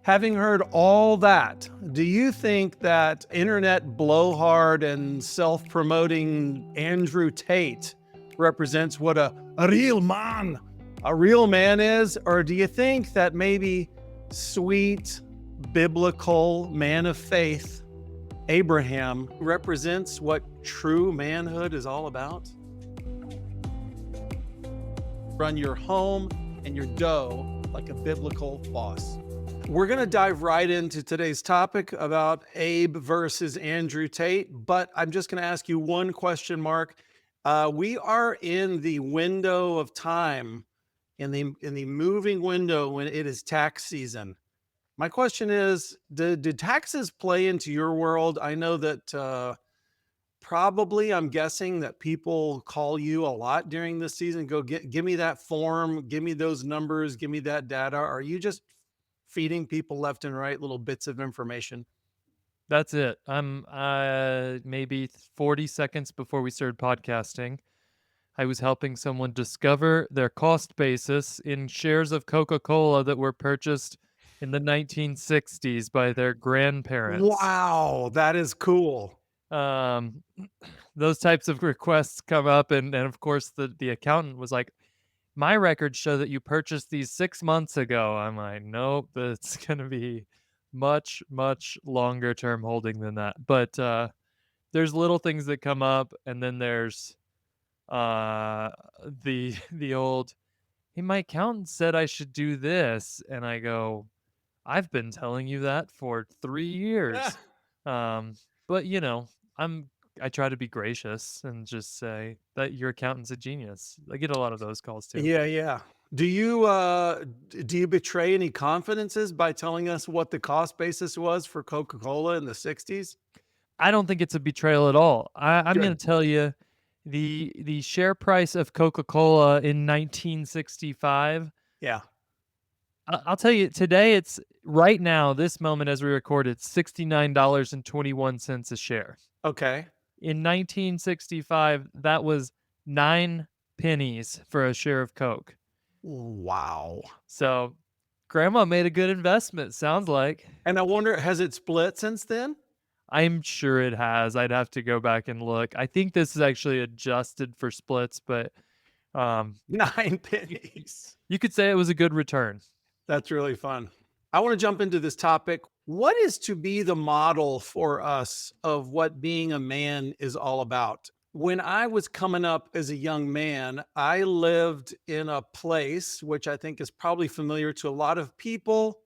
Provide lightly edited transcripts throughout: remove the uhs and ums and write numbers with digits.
Having heard all that, do you think that internet blowhard and self-promoting Andrew Tate represents what a real man is? Or do you think that maybe sweet, biblical man of faith, Abraham, represents what true manhood is all about? Run your home and your dough like a biblical boss. We're going to dive right into today's topic about Abe versus Andrew Tate, but I'm just going to ask you one question, Mark. We are in the window of time, in the moving window when it is tax season. My question is, do taxes play into your world? I know that probably, I'm guessing that people call you a lot during this season. Go give me that form, give me those numbers, give me that data. Are you just feeding people left and right little bits of information? That's it. I'm maybe 40 seconds before we started podcasting, I was helping someone discover their cost basis in shares of Coca-Cola that were purchased in the 1960s by their grandparents. Wow, that is cool. Um, those types of requests come up, and of course the accountant was like, "My records show that you purchased these 6 months ago." I'm like, "Nope, it's gonna be much longer term holding than that." But there's little things that come up, and then there's uh the old, "Hey, my accountant said I should do this," and I go, "I've been telling you that for 3 Yeah. years." Um, but, I try to be gracious and just say that your accountant's a genius. I get a lot of those calls too. Yeah, yeah. Do you betray any confidences by telling us what the cost basis was for Coca-Cola in the 60s? I don't think it's a betrayal at all. I'm gonna Good. tell you the share price of Coca-Cola in 1965. Yeah. I'll tell you today, it's right now, this moment as we record, it's $69.21 a share. Okay. In 1965, that was 9 pennies for a share of Coke. Wow. So, grandma made a good investment, sounds like. And I wonder, has it split since then? I'm sure it has. I'd have to go back and look. I think this is actually adjusted for splits, but, um, 9 you pennies. you could say it was a good return. That's really fun. I want to jump into this topic. What is to be the model for us of what being a man is all about? When I was coming up as a young man, I lived in a place which I think is probably familiar to a lot of people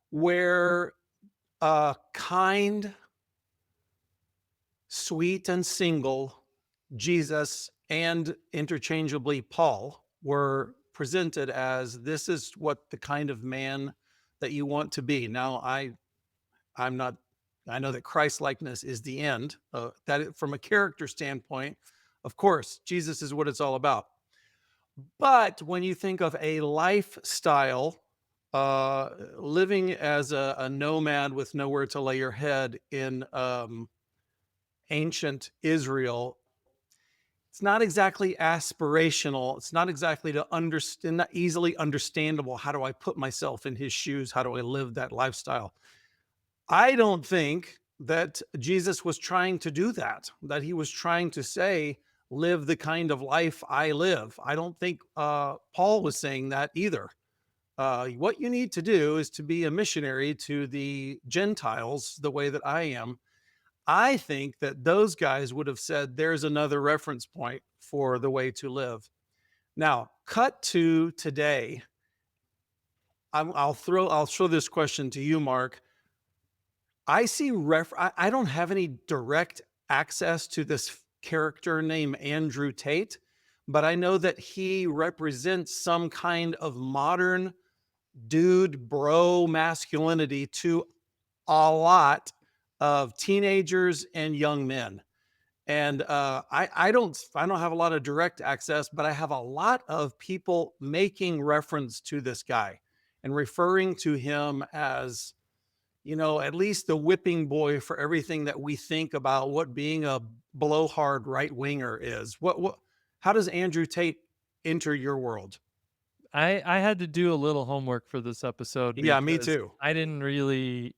where kind, sweet, and single Jesus and interchangeably Paul were presented as this is what the kind of man that you want to be. Now, I'm not. I know that Christ likeness is the end. From a character standpoint, of course, Jesus is what it's all about. But when you think of a lifestyle, living as a nomad with nowhere to lay your head in ancient Israel, it's not exactly aspirational. It's not exactly to understand, not easily understandable. How do I put myself in his shoes? How do I live that lifestyle? I don't think that Jesus was trying to do that, that he was trying to say, live the kind of life I live. I don't think Paul was saying that either. What you need to do is to be a missionary to the Gentiles the way that I am. I think that those guys would have said, there's another reference point for the way to live. Now, cut to today. I'll show this question to you, Mark. I don't have any direct access to this character named Andrew Tate, but I know that he represents some kind of modern dude bro masculinity to a lot of teenagers and young men. And I don't have a lot of direct access, but I have a lot of people making reference to this guy and referring to him as, at least the whipping boy for everything that we think about what being a blowhard right winger is. How does Andrew Tate enter your world? I had to do a little homework for this episode Yeah, me because too. I didn't really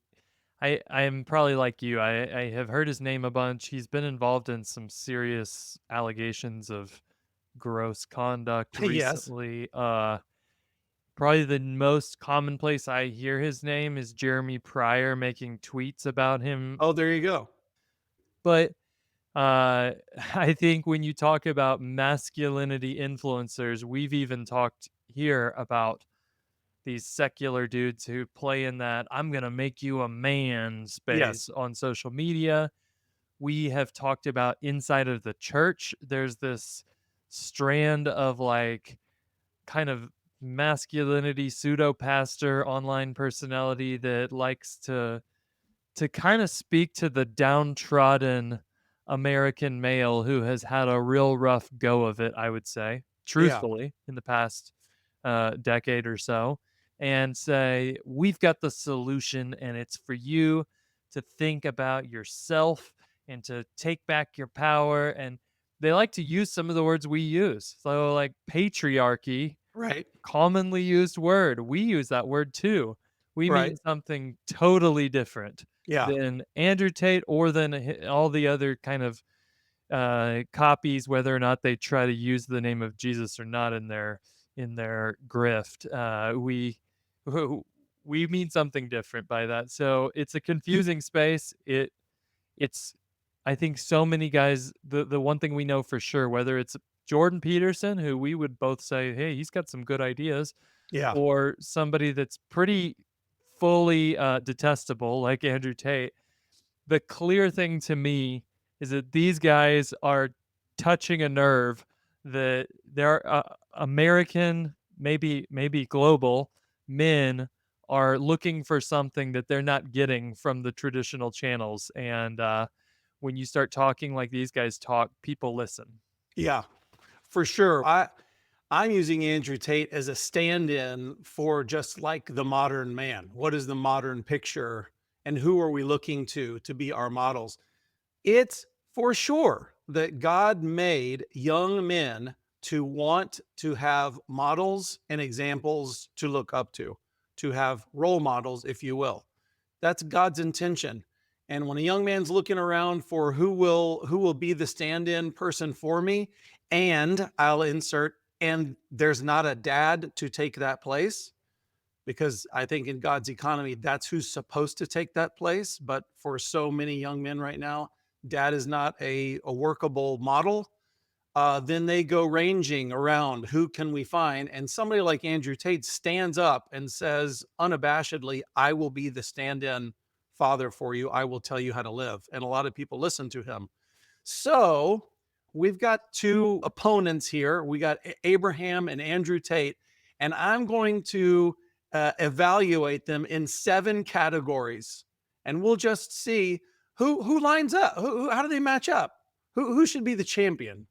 I am probably like you. I have heard his name a bunch. He's been involved in some serious allegations of gross conduct Yes. recently. Probably the most common place I hear his name is Jeremy Pryor making tweets about him. Oh, there you go. But I think when you talk about masculinity influencers, we've even talked here about these secular dudes who play in that "I'm gonna make you a man" Yes. space on social media. We have talked about inside of the church. There's this strand of like kind of masculinity pseudo pastor online personality that likes to kind of speak to the downtrodden American male who has had a real rough go of it, I would say, Yeah. truthfully, in the past decade or so, and say, we've got the solution, and it's for you to think about yourself and to take back your power. And they like to use some of the words we use. So, like patriarchy, Right. commonly used word. We use that word too. We Right. mean something totally different Yeah. than Andrew Tate or than all the other kind of copies, whether or not they try to use the name of Jesus or not in their grift. We mean something different by that. So it's a confusing space. It's I think so many guys. The one thing we know for sure, whether it's Jordan Peterson, who we would both say, hey, he's got some good ideas, Yeah. or somebody that's pretty fully detestable like Andrew Tate, the clear thing to me is that these guys are touching a nerve that they're American, maybe global men are looking for something that they're not getting from the traditional channels. And when you start talking like these guys talk, people listen. Yeah. For sure. I'm using Andrew Tate as a stand-in for just like the modern man. What is the modern picture and who are we looking to be our models? It's for sure that God made young men to want to have models and examples to look up to have role models, if you will. That's God's intention. And when a young man's looking around for who will be the stand-in person for me, and I'll insert, and there's not a dad to take that place, because I think in God's economy, that's who's supposed to take that place. But for so many young men right now, dad is not a workable model. Then they go ranging around, who can we find? And somebody like Andrew Tate stands up and says unabashedly, I will be the stand in father for you. I will tell you how to live. And a lot of people listen to him. So we've got two opponents here. We got Abraham and Andrew Tate, and I'm going to evaluate them in 7 categories, and we'll just see who lines up. How do they match up? Who should be the champion?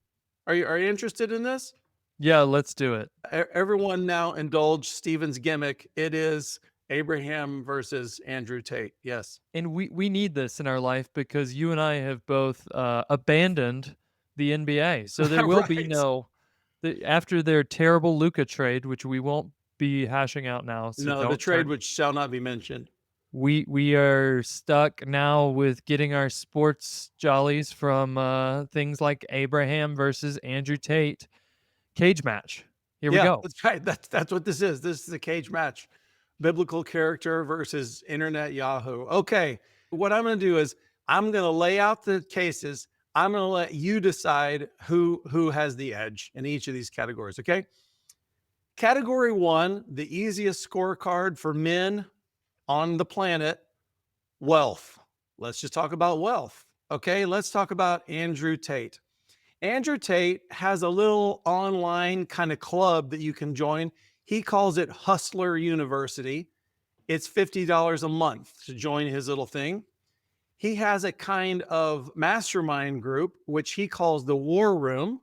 Are you interested in this? Yeah, let's do it. Everyone now indulge Steven's gimmick. It is Abraham versus Andrew Tate. Yes. And we need this in our life because you and I have both abandoned the NBA. So there will be Right. no after their terrible Luca trade, which we won't be hashing out now. So No, the don't trade turn. which shall not be mentioned. We are stuck now with getting our sports jollies from things like Abraham versus Andrew Tate cage match. Here we Yeah, go. that's right. That's what this is. This is a cage match. Biblical character versus internet Yahoo. Okay. What I'm going to do is I'm going to lay out the cases. I'm going to let you decide who has the edge in each of these categories, okay? Category 1, the easiest scorecard for men on the planet, wealth. Let's just talk about wealth. Okay? Let's talk about Andrew Tate. Andrew Tate has a little online kind of club that you can join. He calls it Hustler University. It's $50 a month to join his little thing. He has a kind of mastermind group, which he calls the War Room.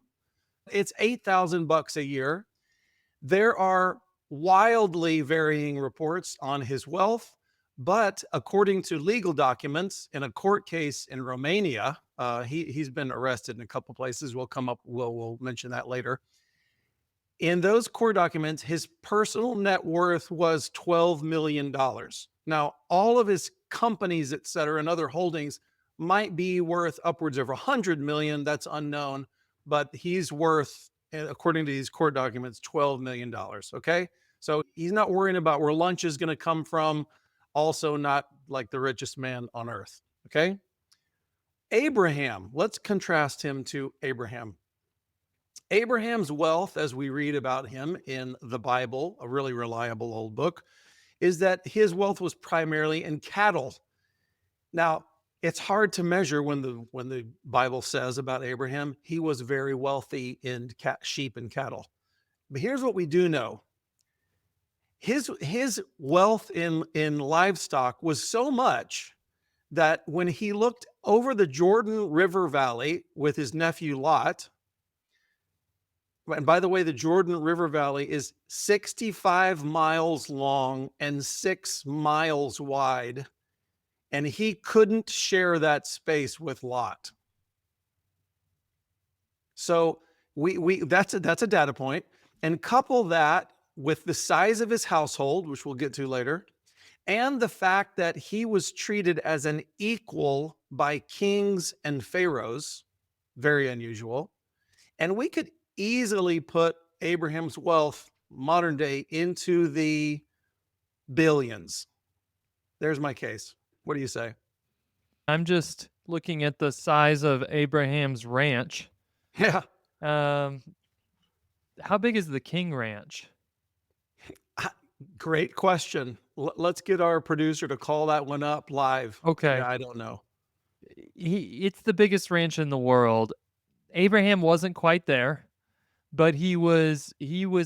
It's 8,000 bucks a year. There are wildly varying reports on his wealth, but according to legal documents in a court case in Romania, he's been arrested in a couple places. We'll mention that later. In those core documents, his personal net worth was $12 million. Now, all of his companies, et cetera, and other holdings might be worth upwards of 100 million. That's unknown, but he's worth, according to these court documents, $12 million. Okay. So he's not worrying about where lunch is going to come from. Also, not like the richest man on earth. Okay. Abraham, let's contrast him to Abraham. Abraham's wealth, as we read about him in the Bible, a really reliable old book, is that his wealth was primarily in cattle. Now, it's hard to measure when the Bible says about Abraham, he was very wealthy in sheep and cattle. But here's what we do know. His wealth in livestock was so much that when he looked over the Jordan River Valley with his nephew Lot, and by the way, the Jordan River Valley is 65 miles long and 6 miles wide, and he couldn't share that space with Lot. So that's a data point, and couple that with the size of his household, which we'll get to later, and the fact that he was treated as an equal by kings and pharaohs, very unusual. And we could easily put Abraham's wealth modern day into the billions. There's my case. What do you say? I'm just looking at the size of Abraham's ranch. Yeah. How big is the King Ranch? Great question. Let's get our producer to call that one up live. Okay. Yeah, I don't know. It's the biggest ranch in the world. Abraham wasn't quite there, but he was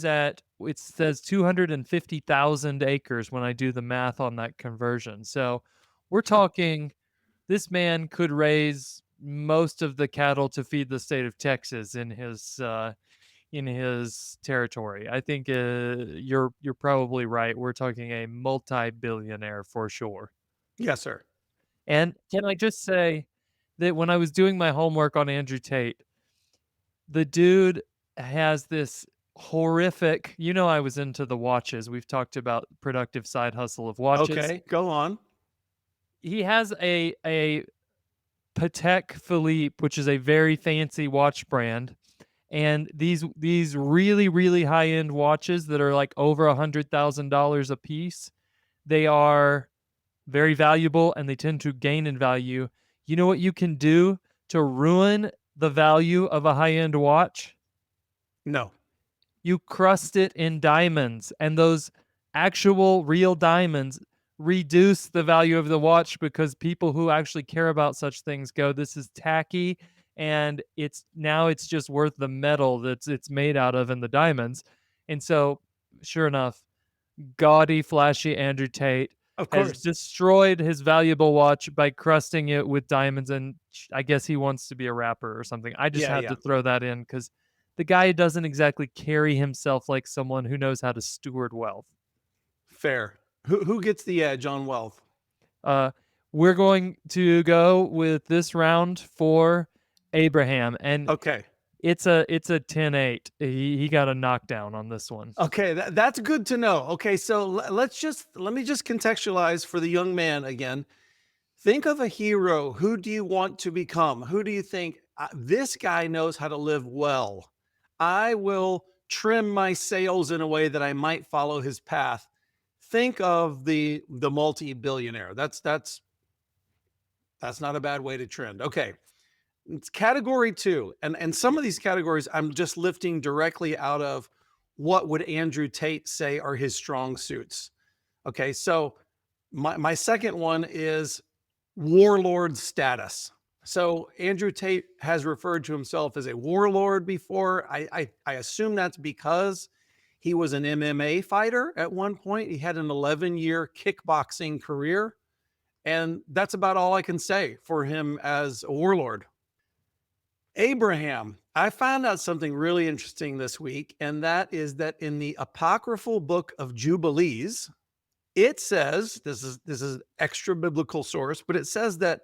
at, it says 250,000 acres when I do the math on that conversion. So we're talking, this man could raise most of the cattle to feed the state of Texas in his territory. I think you're probably right. We're talking a multi-billionaire for sure. Yes, sir. And can I just say that when I was doing my homework on Andrew Tate, the dude has this horrific, I was into the watches. We've talked about productive side hustle of watches. Okay, go on. He has a Patek Philippe, which is a very fancy watch brand. And these really, really high-end watches that are like over $100,000 a piece, they are very valuable and they tend to gain in value. You know what you can do to ruin the value of a high-end watch? No. You crust it in diamonds, and those actual real diamonds reduce the value of the watch because people who actually care about such things go, this is tacky, and it's just worth the metal that it's made out of and the diamonds. And so, sure enough, gaudy, flashy Andrew Tate Of has course. destroyed his valuable watch by crusting it with diamonds, and I guess he wants to be a rapper or something. I just Yeah, had yeah. to throw that in because the guy doesn't exactly carry himself like someone who knows how to steward wealth. Fair. Who gets the edge on wealth? We're going to go with this round for Abraham, and Okay. it's a 10-8. He got a knockdown on this one. Okay, that's good to know. Okay, so let me just contextualize for the young man again. Think of a hero. Who do you want to become? Who do you think this guy knows how to live well? I will trim my sails in a way that I might follow his path. Think of the multi-billionaire. That's not a bad way to trend. Okay. It's category 2. And some of these categories I'm just lifting directly out of what would Andrew Tate say are his strong suits. Okay, so my second one is warlord status. So Andrew Tate has referred to himself as a warlord before. I assume that's because he was an MMA fighter at one point. He had an 11-year kickboxing career. And that's about all I can say for him as a warlord. Abraham, I found out something really interesting this week, and that is that in the apocryphal book of Jubilees, it says, this is extra biblical source, but it says that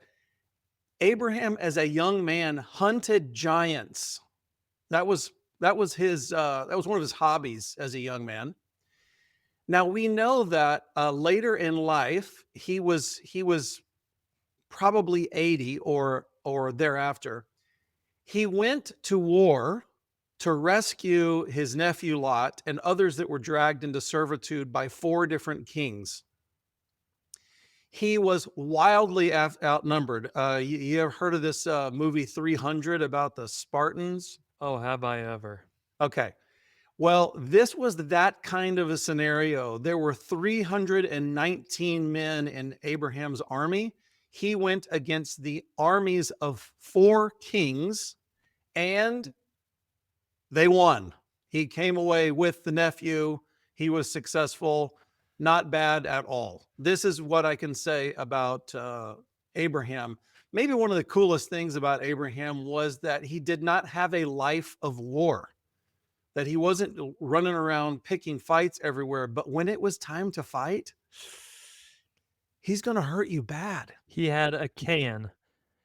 Abraham as a young man hunted giants. That was That was his. That was one of his hobbies as a young man. Now we know that later in life he was probably 80 or thereafter. He went to war to rescue his nephew Lot and others that were dragged into servitude by four different kings. He was wildly outnumbered. You ever heard of this movie 300 about the Spartans? Oh, have I ever? Okay. Well, this was that kind of a scenario. There were 319 men in Abraham's army. He went against the armies of four kings and they won. He came away with the nephew. He was successful. Not bad at all. This is what I can say about Abraham. Maybe one of the coolest things about Abraham was that he did not have a life of war, that he wasn't running around picking fights everywhere. But when it was time to fight, he's going to hurt you bad. He had a can.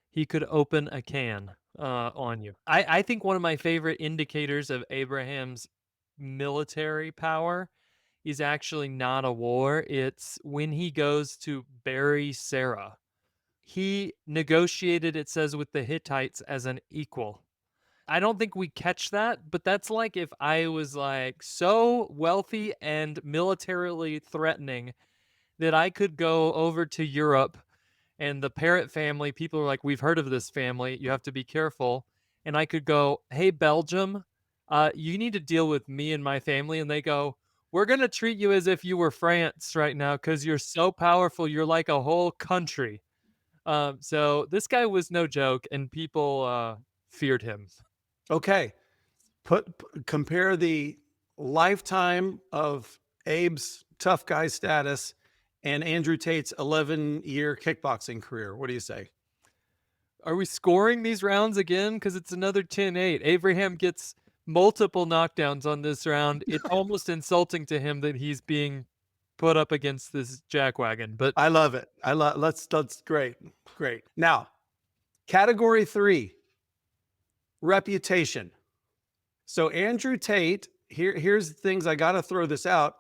He could open a can on you. I think one of my favorite indicators of Abraham's military power is actually not a war. It's when he goes to bury Sarah. He negotiated, it says, with the Hittites as an equal. I don't think we catch that, but that's like if I was like so wealthy and militarily threatening that I could go over to Europe and the parrot family, people are like, we've heard of this family. You have to be careful. And I could go, hey, Belgium, you need to deal with me and my family. And they go, we're going to treat you as if you were France right now because you're so powerful. You're like a whole country. So this guy was no joke, and people feared him. Okay. Compare the lifetime of Abe's tough guy status and Andrew Tate's 11-year kickboxing career. What do you say? Are we scoring these rounds again? Because it's another 10-8. Abraham gets multiple knockdowns on this round. It's almost insulting to him that he's being put up against this jackwagon. But I love it. That's great. Great. Now, category 3, reputation. So Andrew Tate, here's the things I got to throw this out.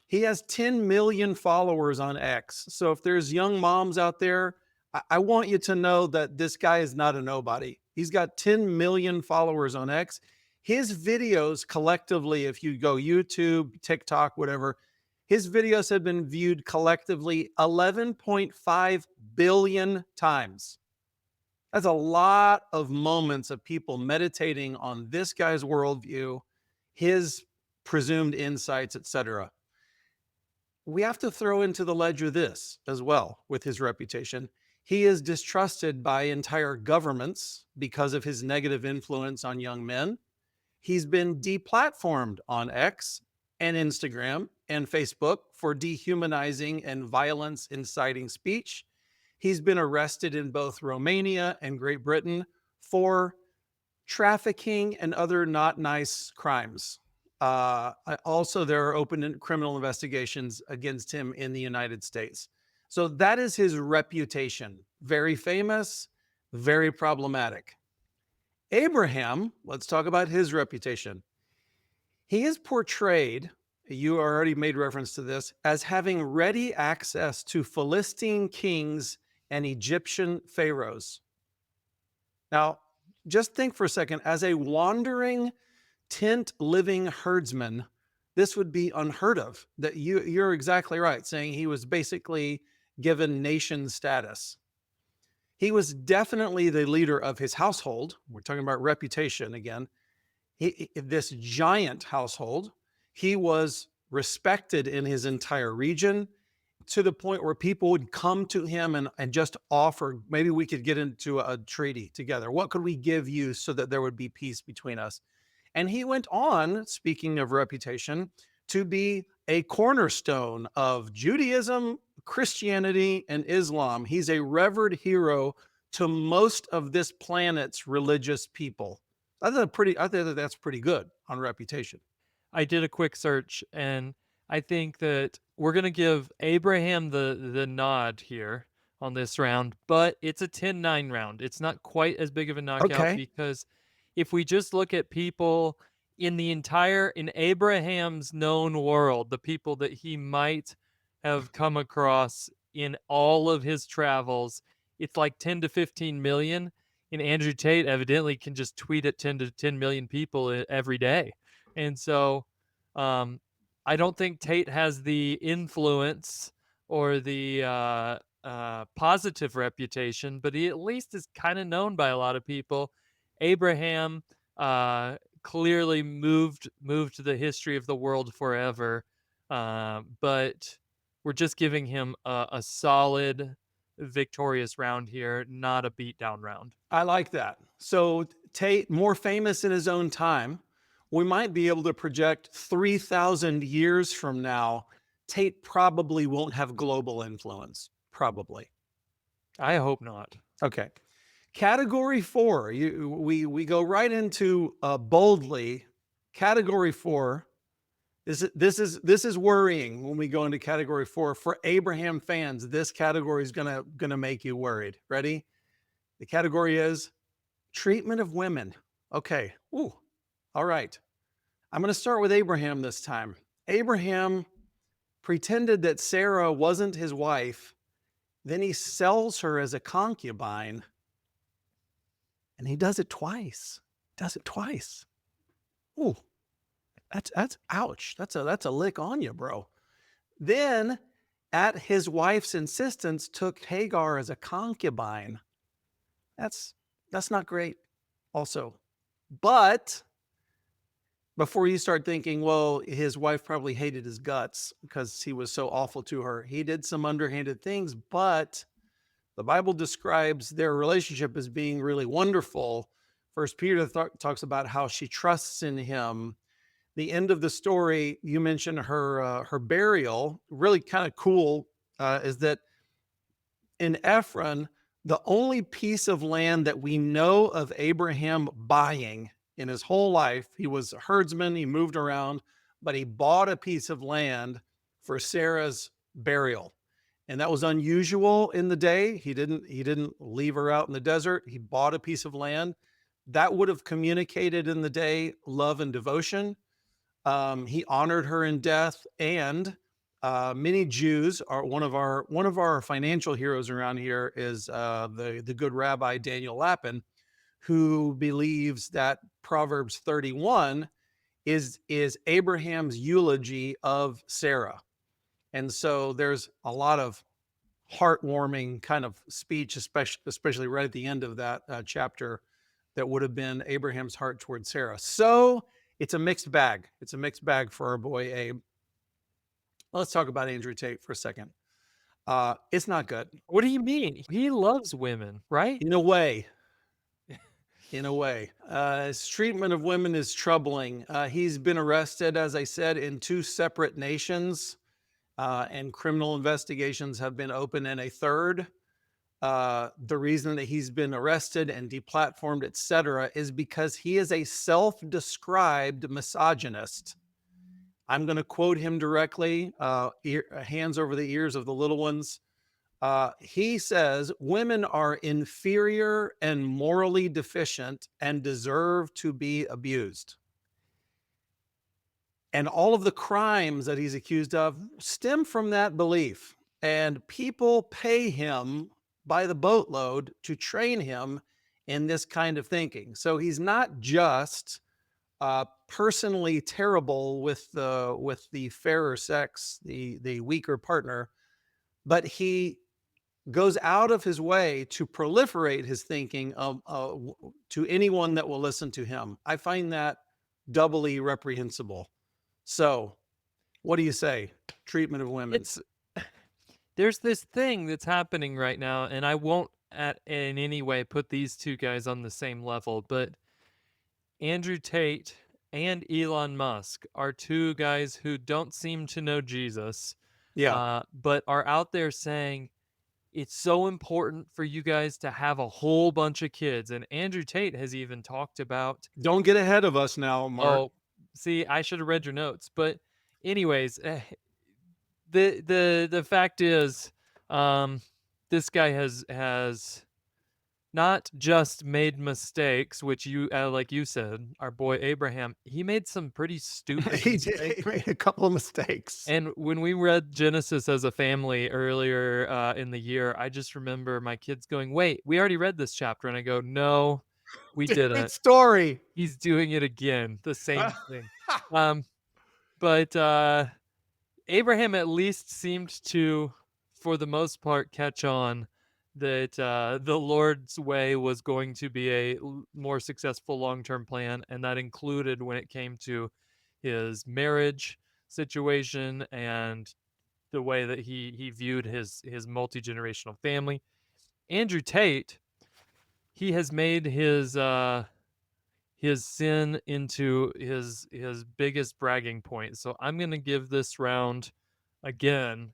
He has 10 million followers on X. So if there's young moms out there, I want you to know that this guy is not a nobody. He's got 10 million followers on X. His videos collectively, if you go YouTube, TikTok, whatever, his videos have been viewed collectively 11.5 billion times. That's a lot of moments of people meditating on this guy's worldview, his presumed insights, etc. We have to throw into the ledger this as well with his reputation. He is distrusted by entire governments because of his negative influence on young men. He's been deplatformed on X and Instagram and Facebook for dehumanizing and violence inciting speech. He's been arrested in both Romania and Great Britain for trafficking and other not nice crimes. Also, there are open criminal investigations against him in the United States. So that is his reputation. Very famous, very problematic. Abraham, let's talk about his reputation. He is portrayed, you already made reference to this, as having ready access to Philistine kings and Egyptian pharaohs. Now, just think for a second, as a wandering tent living herdsman, this would be unheard of. That you're exactly right, saying he was basically given nation status. He was definitely the leader of his household. We're talking about reputation again. This giant household, he was respected in his entire region to the point where people would come to him and just offer, maybe we could get into a treaty together. What could we give you so that there would be peace between us? And he went on, speaking of reputation, to be a cornerstone of Judaism, Christianity, and Islam. He's a revered hero to most of this planet's religious people. I think that's pretty good on reputation. I did a quick search, and I think that we're going to give Abraham the nod here on this round, but it's a 10-9 round. It's not quite as big of a knockout Okay. because if we just look at people in Abraham's known world, the people that he might have come across in all of his travels, it's like 10 to 15 million. And Andrew Tate evidently can just tweet at 10 to 10 million people every day. And so um, I don't think Tate has the influence or the positive reputation, but he at least is kind of known by a lot of people. Abraham clearly moved the history of the world forever, but we're just giving him a solid victorious round here, not a beatdown round. I like that. So Tate, more famous in his own time, we might be able to project 3,000 years from now. Tate probably won't have global influence. Probably. I hope not. Okay. Category 4. We go right into boldly. Category 4. This is worrying when we go into category 4 for Abraham fans. This category is gonna make you worried. Ready? The category is treatment of women. Okay. Ooh. All right. I'm going to start with Abraham this time. Abraham pretended that Sarah wasn't his wife. Then he sells her as a concubine. And he does it twice. Does it twice. Ooh. That's ouch. That's a lick on you, bro. Then at his wife's insistence took Hagar as a concubine. That's not great also. But before you start thinking, well, his wife probably hated his guts because he was so awful to her, he did some underhanded things, but the Bible describes their relationship as being really wonderful. First Peter talks about how she trusts in him. The end of the story, you mentioned her burial. Really kind of cool is that in Ephron, the only piece of land that we know of Abraham buying in his whole life, he was a herdsman, he moved around, but he bought a piece of land for Sarah's burial. And that was unusual in the day. He didn't leave her out in the desert. He bought a piece of land. That would have communicated in the day love and devotion. He honored her in death, and many Jews are one of our financial heroes around here is the good Rabbi Daniel Lapin, who believes that Proverbs 31 is Abraham's eulogy of Sarah, and so there's a lot of heartwarming kind of speech, especially right at the end of that chapter, that would have been Abraham's heart towards Sarah. So it's a mixed bag. It's a mixed bag for our boy Abe. Let's talk about Andrew Tate for a second. It's not good. What do you mean? He loves women, right? In a way. In a way. His treatment of women is troubling. He's been arrested, as I said, in 2 separate nations, and criminal investigations have been open in a third. The reason that he's been arrested and deplatformed, etc., is because he is a self-described misogynist. I'm going to quote him directly, hands over the ears of the little ones. He says, women are inferior and morally deficient and deserve to be abused. And all of the crimes that he's accused of stem from that belief. And people pay him by the boatload to train him in this kind of thinking. So he's not just personally terrible with the fairer sex, the weaker partner, but he goes out of his way to proliferate his thinking to anyone that will listen to him. I find that doubly reprehensible. So, what do you say? Treatment of women. There's this thing that's happening right now, and I won't in any way put these two guys on the same level, but Andrew Tate and Elon Musk are two guys who don't seem to know Jesus, Yeah. but are out there saying it's so important for you guys to have a whole bunch of kids. And Andrew Tate has even talked about, Don't get ahead of us now, Mark. oh, see, I should have read your notes. But anyways, the fact is, this guy has not just made mistakes, which you like you said, our boy Abraham, he made some pretty stupid He did. mistakes. He made a couple of mistakes. And when we read Genesis as a family earlier in the year, I just remember my kids going, "Wait, we already read this chapter," and I go, "No, we Great didn't. story. He's doing it again, the same thing." Um, but Abraham at least seemed to, for the most part, catch on that the Lord's way was going to be a more successful long term plan. And that included when it came to his marriage situation and the way that he viewed his multi generational family. Andrew Tate, he has made his sin into his biggest bragging point. So I'm going to give this round again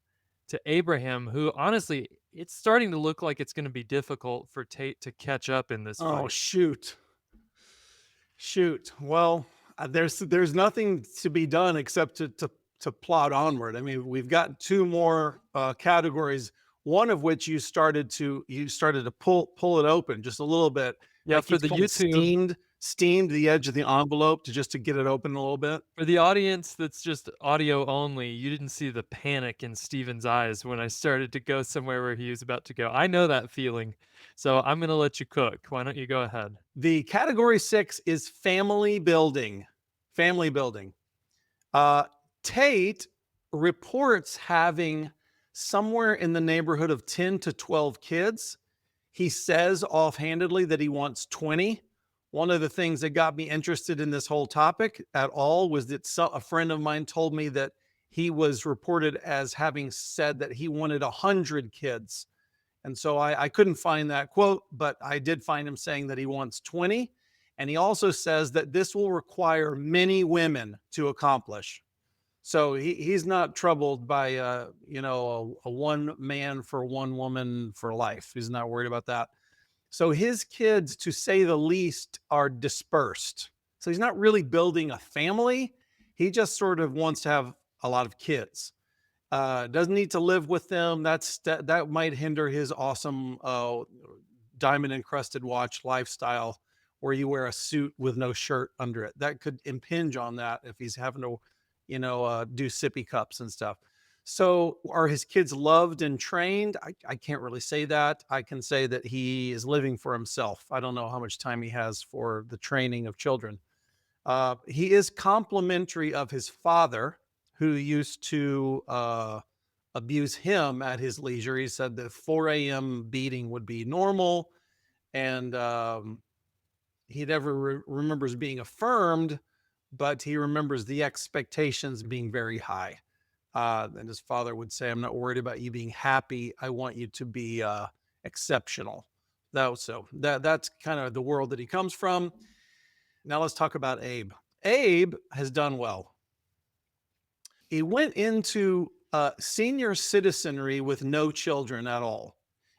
to Abraham, who honestly, it's starting to look like it's going to be difficult for Tate to catch up in this Oh, fight. shoot. Shoot. Well, there's nothing to be done except to plod onward. I mean, we've got two more categories. One of which you started to pull it open just a little bit, Yeah, like you for the kind of YouTube, steamed the edge of the envelope to get it open a little bit. for the audience that's just audio only, you didn't see the panic in Steven's eyes when I started to go somewhere where he was about to go. I know that feeling. So I'm going to let you cook. Why don't you go ahead? The category 6 is family building. Family building. Uh, Tate reports having somewhere in the neighborhood of 10 to 12 kids. He says offhandedly that he wants 20. One of the things that got me interested in this whole topic at all was that a friend of mine told me that he was reported as having said that he wanted 100 kids. And so I couldn't find that quote, but I did find him saying that he wants 20. And he also says that this will require many women to accomplish. So he's not troubled by a one man for one woman for life. He's not worried about that. So his kids, to say the least, are dispersed. So he's not really building a family. He just sort of wants to have a lot of kids. Doesn't need to live with them. That might hinder his awesome diamond encrusted watch lifestyle, where you wear a suit with no shirt under it. That could impinge on that if he's having to, do sippy cups and stuff. So, are his kids loved and trained? I can't really say that. I can say that he is living for himself. I don't know how much time he has for the training of children. He is complimentary of his father, who used to abuse him at his leisure. He said that 4 a.m. beating would be normal, and he never remembers being affirmed, but he remembers the expectations being very high. And his father would say, "I'm not worried about you being happy. I want you to be exceptional." That's kind of the world that he comes from. Now let's talk about Abe. Abe has done well. He went into senior citizenry with no children at all.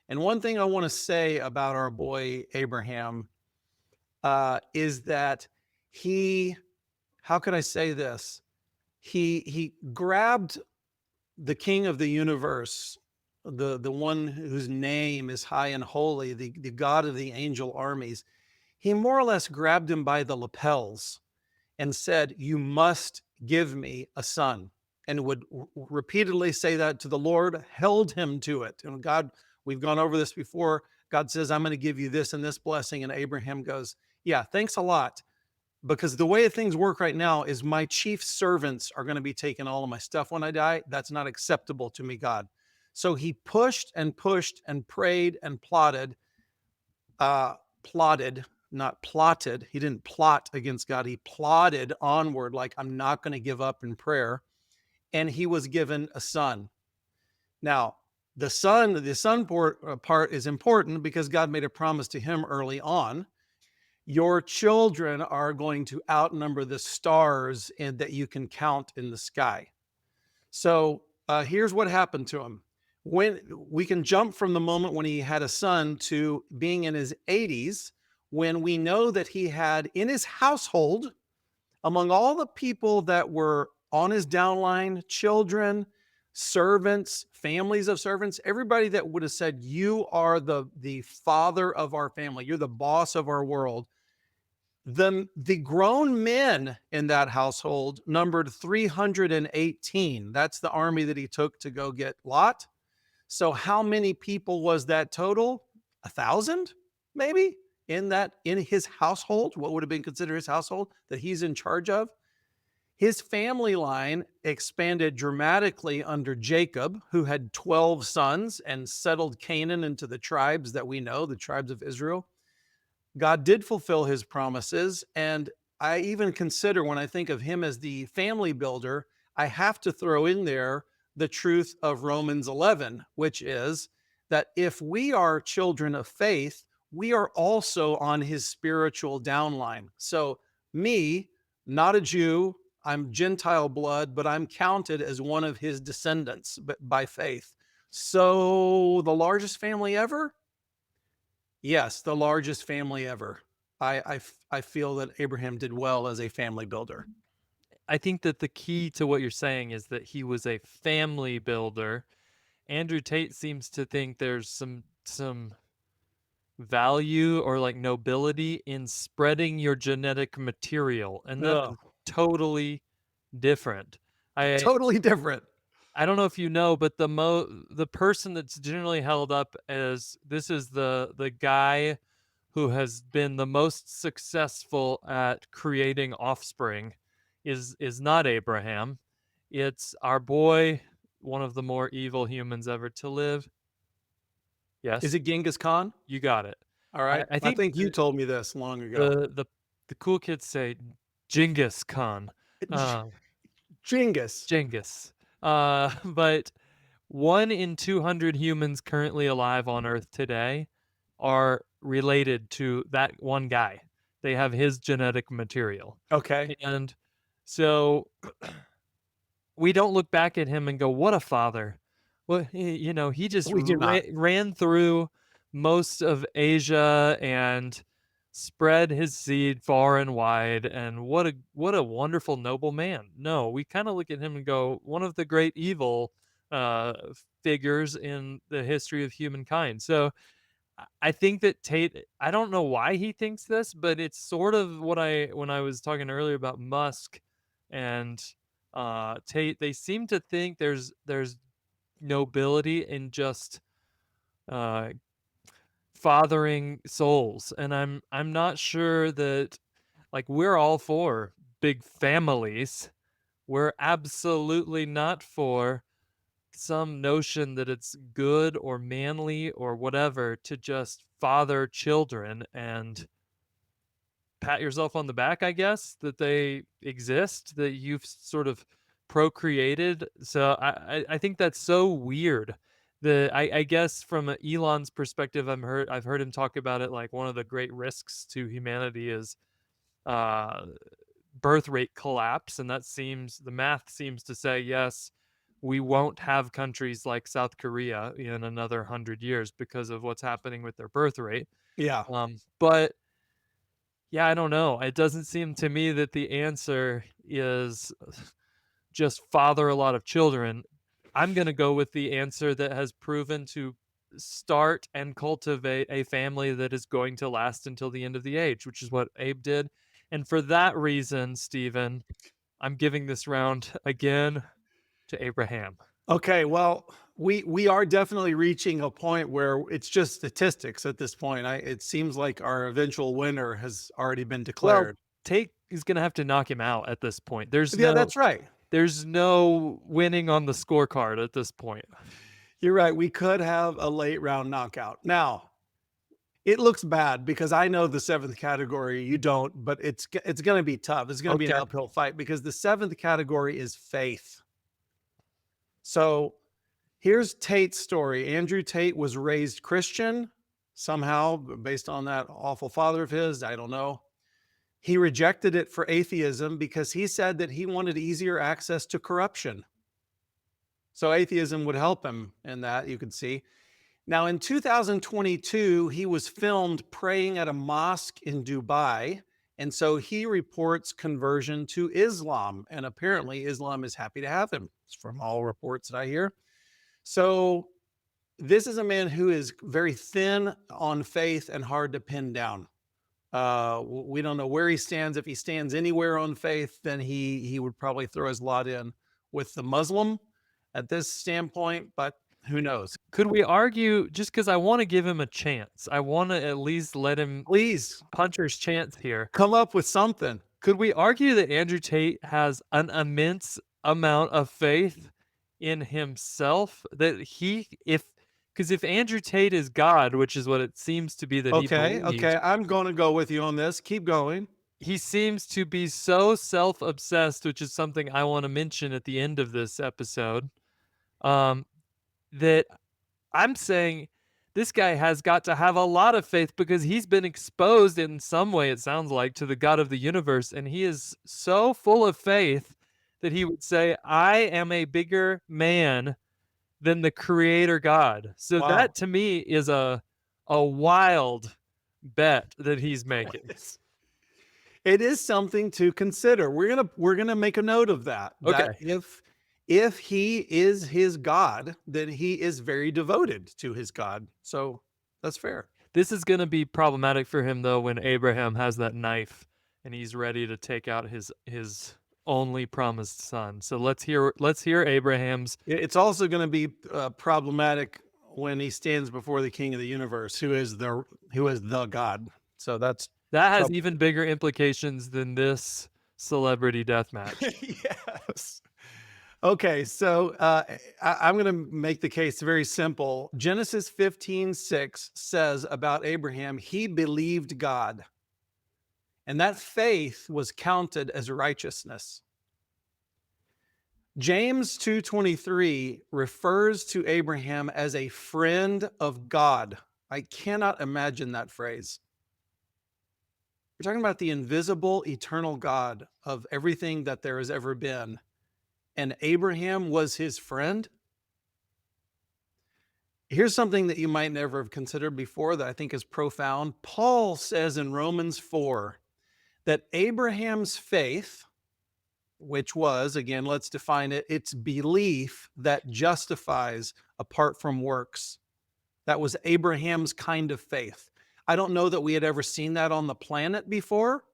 And one thing I want to say about our boy Abraham is that he, how could I say this? He grabbed the king of the universe, the one whose name is high and holy, the God of the angel armies. He more or less grabbed him by the lapels and said, "You must give me a son," and would repeatedly say that to the Lord, held him to it. And God, we've gone over this before. God says, "I'm going to give you this and this blessing." And Abraham goes, "Yeah, thanks a lot. Because the way things work right now is my chief servants are going to be taking all of my stuff when I die. That's not acceptable to me, God." So he pushed and prayed and plotted, not plotted. He didn't plot against God. He plodded onward, like, I'm not going to give up in prayer. And he was given a son. Now, the son part is important because God made a promise to him early on. Your children are going to outnumber the stars and that you can count in the sky. So here's what happened to him. When we can jump from the moment when he had a son to being in his 80s, when we know that he had in his household, among all the people that were on his downline, children, servants, families of servants, everybody that would have said, "You are the father of our family. You're the boss of our world." The grown men in that household numbered 318. That's the army that he took to go get Lot. So how many people was that total? 1,000 maybe in his household, what would have been considered his household that he's in charge of? His family line expanded dramatically under Jacob, who had 12 sons and settled Canaan into the tribes that we know, the tribes of Israel. God did fulfill his promises. And I even consider when I think of him as the family builder, I have to throw in there the truth of Romans 11, which is that if we are children of faith, we are also on his spiritual downline. So, me, not a Jew, I'm Gentile blood, but I'm counted as one of his descendants by faith. So, the largest family ever? Yes, the largest family ever. I feel that Abraham did well as a family builder. I think that the key to what you're saying is that he was a family builder. Andrew Tate seems to think there's some value or like nobility in spreading your genetic material, and that Ugh, is totally different. I totally different. I don't know if you know, but the person that's generally held up as this is the guy who has been the most successful at creating offspring is not Abraham. It's our boy, one of the more evil humans ever to live. Is Yes, it Genghis Khan? you got it. All I, right. I I think think you told me this long ago. the the the cool kids say Genghis Khan. Uh, Genghis. Genghis. But 1 in 200 humans currently alive on Earth today are related to that one guy. They have his genetic material. Okay. And so we don't look back at him and go, "What a father." Well, he just We do not. ran through most of Asia and spread his seed far and wide, and what a wonderful noble man. No, we kinda look at him and go, one of the great evil, uh, figures in the history of humankind. So, I think that Tate I don't know why he thinks this, but it's sort of what I when I was talking earlier about Musk and, Tate, they seem to think there's nobility in just, uh, fathering souls, and I'm not sure that like, we're all for big families. We're absolutely not for some notion that it's good or manly or whatever to just father children and pat yourself on the back, I guess, that they exist, that you've sort of procreated. So I think that's so weird. I guess from Elon's perspective, I've heard him talk about it like one of the great risks to humanity is uh birth rate collapse, and the math seems to say, yes, we won't have countries like South Korea in another 100 years because of what's happening with their birth rate. Yeah. But yeah, I don't know. It doesn't seem to me that the answer is just father a lot of children. I'm going to go with the answer that has proven to start and cultivate a family that is going to last until the end of the age, which is what Abe did. And for that reason, Stephen, I'm giving this round again to Abraham. Okay. Well, we are definitely reaching a point where it's just statistics at this point. It seems like our eventual winner has already been Well, declared. Tate is going to have to knock him out at this point. Yeah, that's right. There's no winning on the scorecard at this point. You're right. We could have a late round knockout. Now, it looks bad because I know the seventh category, you don't, but it's going to be tough. It's going to be an Okay. uphill fight because the seventh category is faith. So here's Tate's story. Andrew Tate was raised Christian somehow based on that awful father of his. I don't know. He rejected it for atheism because he said that he wanted easier access to corruption. So atheism would help him in that, you could see. Now, in 2022, he was filmed praying at a mosque in Dubai, And so he reports conversion to Islam. And apparently, Islam is happy to have him, from all reports that I hear. So this is a man who is very thin on faith and hard to pin down. We don't know where he stands. If he stands anywhere on faith, then he would probably throw his lot in with the Muslim at this standpoint, but who knows? Could we argue, just because I want to give him a chance, I want to at least let him Please puncher's chance here. come up with something. Could we argue that Andrew Tate has an immense amount of faith in himself, that because if Andrew Tate is God, which is what it seems to be that he Okay, believes, okay, I'm going to go with you on this. Keep going. he seems to be so self-obsessed, which is something I want to mention at the end of this episode, that I'm saying this guy has got to have a lot of faith because he's been exposed in some way, it sounds like, to the God of the universe. And he is so full of faith that he would say, I am a bigger man than the creator God. So Wow. that to me is a wild bet that he's making. It is something to consider. We're gonna make a note of that. That Okay. if he is his God, then he is very devoted to his God. So that's fair. This is going to be problematic for him though when Abraham has that knife and he's ready to take out his only promised son. So let's hear Abraham's. It's also going to be problematic when he stands before the King of the universe, who is the God. So that Has even bigger implications than this celebrity death match. Yes. Okay, so I'm going to make the case very simple. Genesis 15:6 says about Abraham, he believed God, and that faith was counted as righteousness. James 2:23 refers to Abraham as a friend of God. I cannot imagine that phrase. We're talking about the invisible, eternal God of everything that there has ever been. And Abraham was his friend. Here's something that you might never have considered before that I think is profound. Paul says in Romans 4 that Abraham's faith, which was, again, let's define it, it's belief that justifies apart from works. That was Abraham's kind of faith. I don't know that we had ever seen that on the planet before,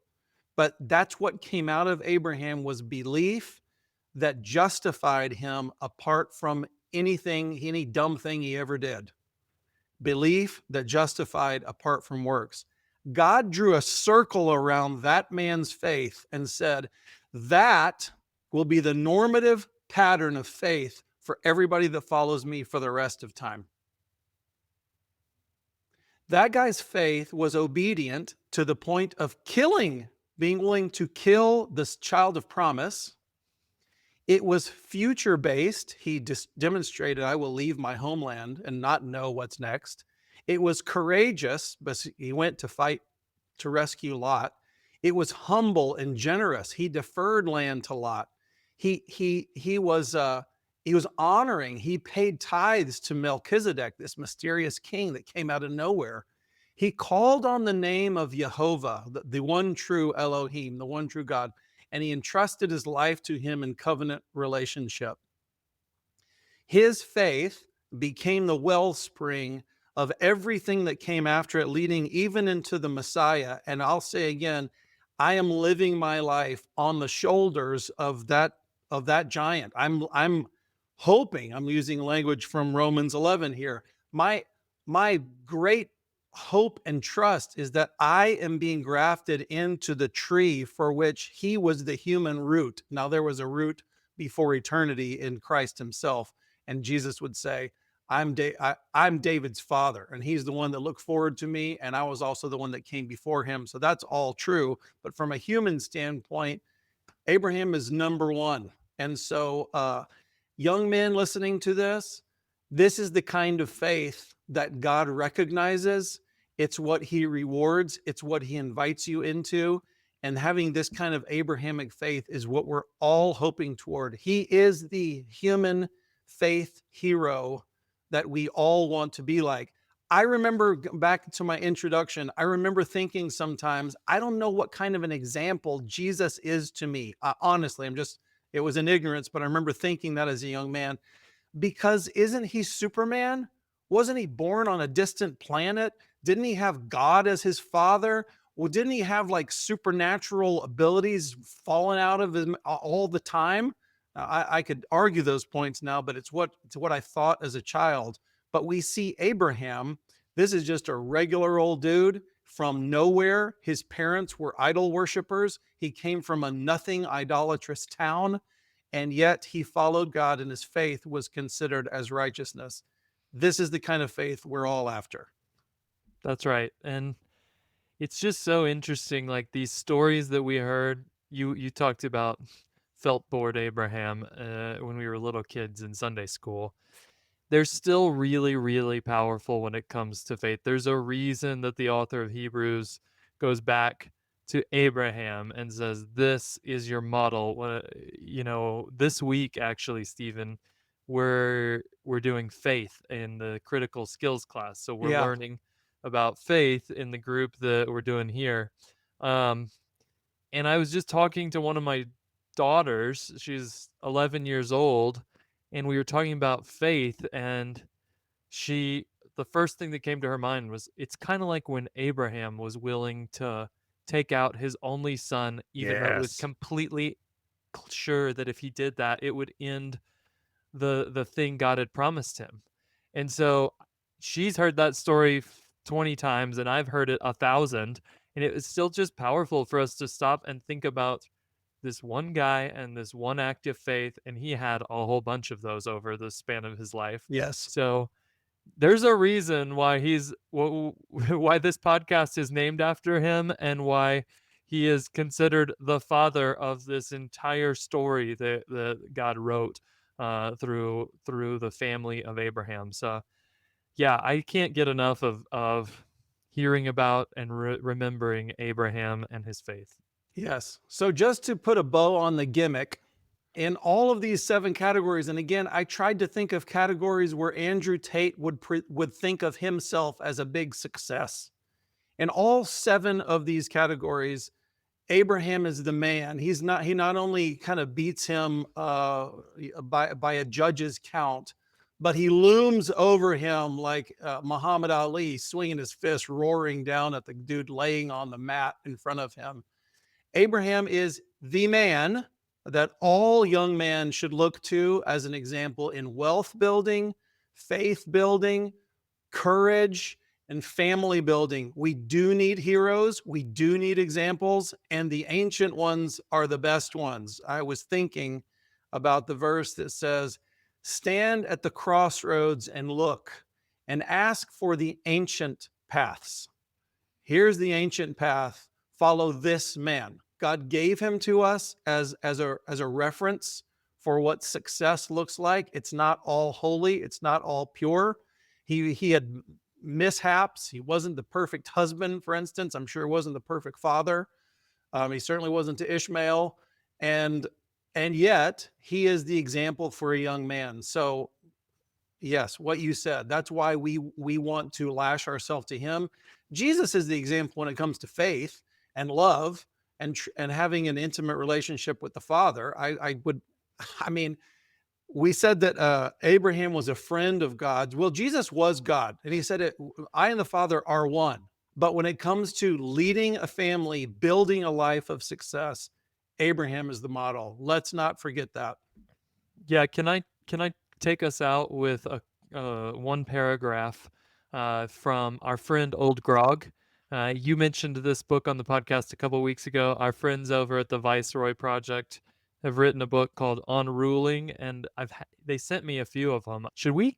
but that's what came out of Abraham, was belief that justified him apart from anything, any dumb thing he ever did. Belief that justified apart from works. God drew a circle around that man's faith and said, that will be the normative pattern of faith for everybody that follows me for the rest of time. That guy's faith was obedient to the point of being willing to kill this child of promise. It was future-based. He demonstrated, I will leave my homeland and not know what's next. It was courageous, but he went to fight to rescue Lot. It was humble and generous. He deferred land to Lot. He was honoring. He paid tithes to Melchizedek, this mysterious king that came out of nowhere. He called on the name of Jehovah, the one true Elohim, the one true God, and he entrusted his life to him in covenant relationship. His faith became the wellspring of everything that came after it, leading even into the Messiah. And I'll say again, I am living my life on the shoulders of that giant. I'm hoping, I'm using language from Romans 11 here. My great hope and trust is that I am being grafted into the tree for which he was the human root. Now, there was a root before eternity in Christ himself. And Jesus would say, I'm David's father, and he's the one that looked forward to me, and I was also the one that came before him. So that's all true. But from a human standpoint, Abraham is number one. And so young men listening to this is the kind of faith that God recognizes. It's what he rewards. It's what he invites you into. And having this kind of Abrahamic faith is what we're all hoping toward. He is the human faith hero that we all want to be like. I remember back to my introduction, I remember thinking sometimes, I don't know what kind of an example Jesus is to me. Honestly, it was in ignorance, but I remember thinking that as a young man. Because isn't he Superman? Wasn't he born on a distant planet? Didn't he have God as his father? Well, didn't he have like supernatural abilities falling out of him all the time? I could argue those points now, but it's what I thought as a child. But we see Abraham. This is just a regular old dude from nowhere. His parents were idol worshippers. He came from a nothing idolatrous town, and yet he followed God and his faith was considered as righteousness. This is the kind of faith we're all after. That's right. And it's just so interesting, like these stories that we heard. You talked about felt board Abraham when we were little kids in Sunday school. They're still really, really powerful when it comes to faith. There's a reason that the author of Hebrews goes back to Abraham and says, "This is your model." This week actually, Stephen, we're doing faith in the critical skills class, so we're Yeah. learning about faith in the group that we're doing here. Um, and I was just talking to one of my daughters. She's 11 years old, and we were talking about faith, and she the first thing that came to her mind was it's kind of like when Abraham was willing to take out his only son, even though it was Yes. completely sure that if he did that, it would end the thing God had promised him. And so she's heard that story 20 times and I've heard it 1,000, and it was still just powerful for us to stop and think about this one guy and this one act of faith, and he had a whole bunch of those over the span of his life. Yes. So there's a reason why why this podcast is named after him and why he is considered the father of this entire story that God wrote through the family of Abraham. So yeah, I can't get enough of hearing about and remembering Abraham and his faith. Yes. So just to put a bow on the gimmick, in all of these 7 categories, and again, I tried to think of categories where Andrew Tate would think of himself as a big success. In all 7 of these categories, Abraham is the man. He not only kind of beats him by a judge's count, but he looms over him like Muhammad Ali, swinging his fist, roaring down at the dude laying on the mat in front of him. Abraham is the man that all young men should look to as an example in wealth building, faith building, courage, and family building. We do need heroes, we do need examples, and the ancient ones are the best ones. I was thinking about the verse that says, "Stand at the crossroads and look and ask for the ancient paths." Here's the ancient path. Follow this man. God gave him to us as a reference for what success looks like. It's not all holy, it's not all pure. He had mishaps. He wasn't the perfect husband, for instance. I'm sure he wasn't the perfect father. He certainly wasn't to Ishmael, and yet he is the example for a young man. So yes, what you said. That's why we want to lash ourselves to him. Jesus is the example when it comes to faith and love and having an intimate relationship with the Father. I would, I mean, we said that Abraham was a friend of God's. Well, Jesus was God, and he said it. I and the Father are one. But when it comes to leading a family, building a life of success, Abraham is the model. Let's not forget that. Yeah, can I take us out with a one paragraph from our friend Old Grog? You mentioned this book on the podcast a couple weeks ago. Our friends over at the Viceroy Project have written a book called On Ruling, and they sent me a few of them. Should we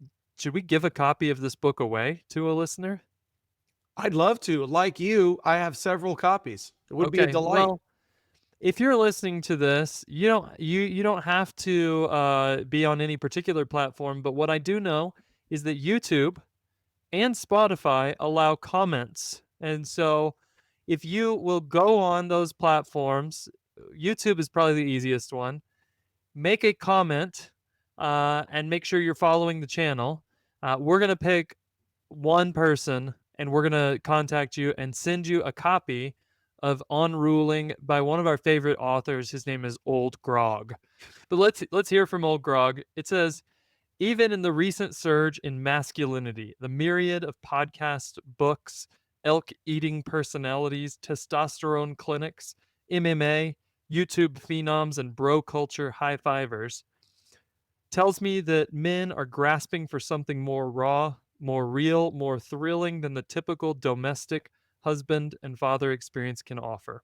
give a copy of this book away to a listener? I'd love to. Like you, I have several copies. It would be a Okay, delight. well, if you're listening to this, you don't have to be on any particular platform, but what I do know is that YouTube and Spotify allow comments. And so if you will go on those platforms, YouTube is probably the easiest one. Make a comment and make sure you're following the channel. We're going to pick one person, and we're going to contact you and send you a copy of On Ruling by one of our favorite authors. His name is Old Grog. But let's hear from Old Grog. It says, even in the recent surge in masculinity, the myriad of podcast books, elk eating personalities, testosterone clinics, MMA, YouTube phenoms, and bro culture high fivers tells me that men are grasping for something more raw, more real, more thrilling than the typical domestic husband and father experience can offer.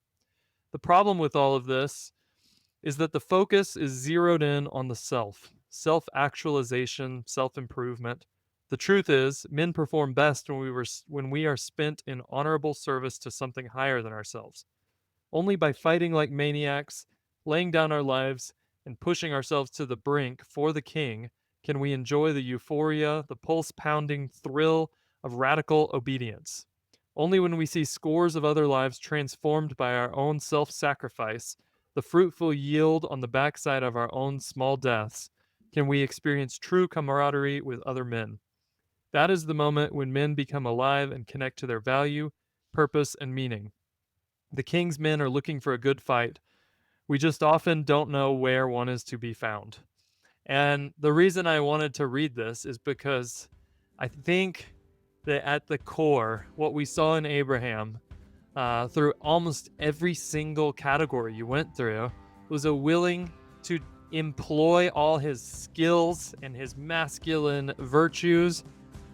The problem with all of this is that the focus is zeroed in on the self actualization, self improvement. The truth is, men perform best when we are spent in honorable service to something higher than ourselves. Only by fighting like maniacs, laying down our lives, and pushing ourselves to the brink for the king can we enjoy the euphoria, the pulse pounding thrill of radical obedience. Only when we see scores of other lives transformed by our own self sacrifice, the fruitful yield on the backside of our own small deaths, can we experience true camaraderie with other men. That is the moment when men become alive and connect to their value, purpose, and meaning. The king's men are looking for a good fight. We just often don't know where one is to be found. And the reason I wanted to read this is because I think that at the core, what we saw in Abraham, through almost every single category you went through, was a willing to employ all his skills and his masculine virtues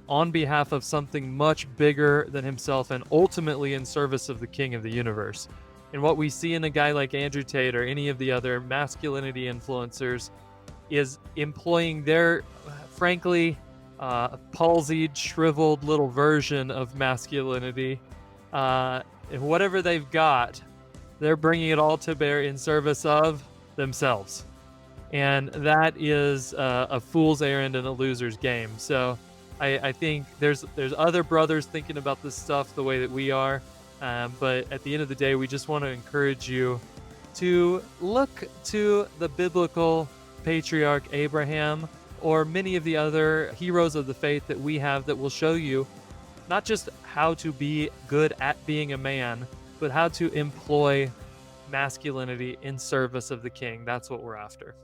on behalf of something much bigger than himself and ultimately in service of the king of the universe. And what we see in a guy like Andrew Tate or any of the other masculinity influencers is employing their, frankly, palsied, shriveled little version of masculinity. And whatever they've got, they're bringing it all to bear in service of themselves. And that is a fool's errand and a loser's game. So I think there's other brothers thinking about this stuff the way that we are. But at the end of the day, we just want to encourage you to look to the biblical patriarch Abraham or many of the other heroes of the faith that we have that will show you not just how to be good at being a man, but how to employ masculinity in service of the king. That's what we're after.